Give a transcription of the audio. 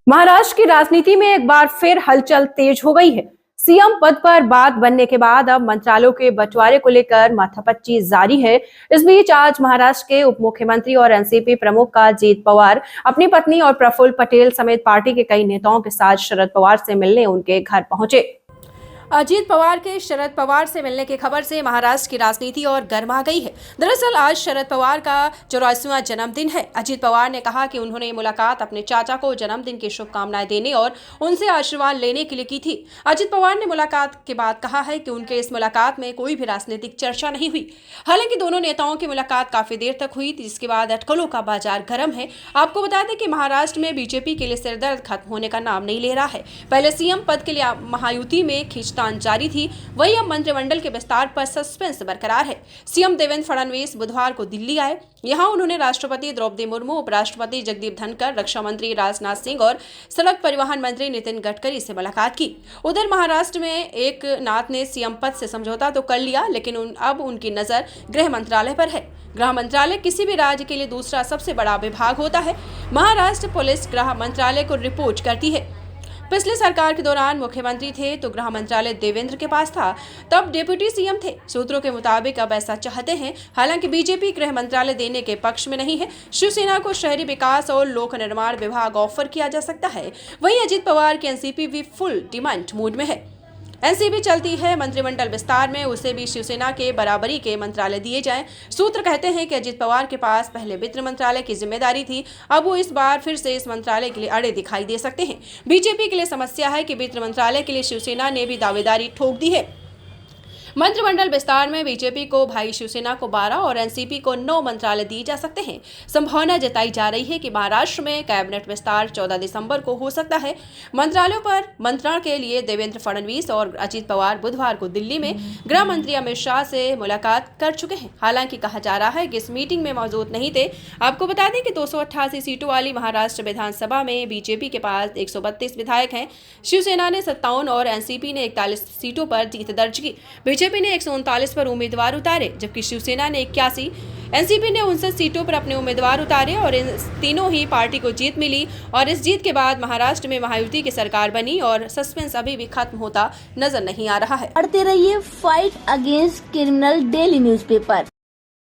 महाराष्ट्र की राजनीति में एक बार फिर हलचल तेज हो गई है। सीएम पद पर बात बनने के बाद अब मंत्रालयों के बंटवारे को लेकर माथापच्ची जारी है। इस बीच आज महाराष्ट्र के उप मुख्यमंत्री और एनसीपी प्रमुख अजित पवार अपनी पत्नी और प्रफुल्ल पटेल समेत पार्टी के कई नेताओं के साथ शरद पवार से मिलने उनके घर पहुंचे। अजित पवार के शरद पवार से मिलने की खबर से महाराष्ट्र की राजनीति और गर्मा गई है। दरअसल आज शरद पवार का 84वां जन्मदिन है। अजित पवार ने कहा कि उन्होंने मुलाकात अपने चाचा को जन्मदिन की शुभकामनाएं देने और उनसे आशीर्वाद लेने के लिए की थी। अजित पवार ने मुलाकात के बाद कहा है कि उनके इस मुलाकात में कोई भी राजनीतिक चर्चा नहीं हुई। हालांकि दोनों नेताओं की मुलाकात काफी देर तक हुई, जिसके बाद अटकलों का बाजार गर्म है। आपको बता दें कि महाराष्ट्र में बीजेपी के लिए सिरदर्द खत्म होने का नाम नहीं ले रहा है। पहले सीएम पद के लिए महायुति में खींचतान जारी थी, वही अब मंत्रिमंडल के विस्तार पर सस्पेंस बरकरार है। सीएम देवेंद्र फडणवीस बुधवार को दिल्ली आए। यहां उन्होंने राष्ट्रपति द्रौपदी मुर्मू, उपराष्ट्रपति जगदीप धनखड़, रक्षा मंत्री राजनाथ सिंह और सड़क परिवहन मंत्री नितिन गडकरी से मुलाकात की। उधर महाराष्ट्र में एक नाथ ने सीएम पद से समझौता तो कर लिया, लेकिन अब उनकी नजर गृह मंत्रालय पर है। गृह मंत्रालय किसी भी राज्य के लिए दूसरा सबसे बड़ा विभाग होता है। महाराष्ट्र पुलिस गृह मंत्रालय को रिपोर्ट करती है। पिछली सरकार के दौरान मुख्यमंत्री थे तो गृह मंत्रालय देवेंद्र के पास था, तब डिप्टी सीएम थे। सूत्रों के मुताबिक अब ऐसा चाहते हैं। हालांकि बीजेपी गृह मंत्रालय देने के पक्ष में नहीं है। शिवसेना को शहरी विकास और लोक निर्माण विभाग ऑफर किया जा सकता है। वहीं अजित पवार की एनसीपी भी फुल डिमांड मूड में है। एनसीपी चलती है मंत्रिमंडल विस्तार में, उसे भी शिवसेना के बराबरी के मंत्रालय दिए जाएं। सूत्र कहते हैं कि अजित पवार के पास पहले वित्त मंत्रालय की जिम्मेदारी थी, अब वो इस बार फिर से इस मंत्रालय के लिए अड़े दिखाई दे सकते हैं। बीजेपी के लिए समस्या है कि वित्त मंत्रालय के लिए शिवसेना ने भी दावेदारी ठोक दी है। मंत्रिमंडल विस्तार में बीजेपी को भाई शिवसेना को 12 और एनसीपी को 9 मंत्रालय दिए जा सकते हैं। संभावना जताई जा रही है कि महाराष्ट्र में कैबिनेट विस्तार 14 दिसंबर को हो सकता है। मंत्रालयों पर मंत्रण के लिए देवेंद्र फडणवीस और अजित पवार बुधवार को दिल्ली में गृह मंत्री अमित शाह से मुलाकात कर चुके हैं। हालांकि कहा जा रहा है कि इस मीटिंग में मौजूद नहीं थे। आपको बता दें कि 288 सीटों वाली महाराष्ट्र विधानसभा में बीजेपी के पास 132 विधायक हैं। शिवसेना ने 57 और एनसीपी ने 41 सीटों पर जीत दर्ज की। बीजेपी ने 139 पर उम्मीदवार उतारे, जबकि शिवसेना ने 81, एनसीपी ने 59 सीटों पर अपने उम्मीदवार उतारे और इन तीनों ही पार्टी को जीत मिली। और इस जीत के बाद महाराष्ट्र में महायुति की सरकार बनी और सस्पेंस अभी भी खत्म होता नजर नहीं आ रहा है। पढ़ते रहिए fight against criminal daily newspaper.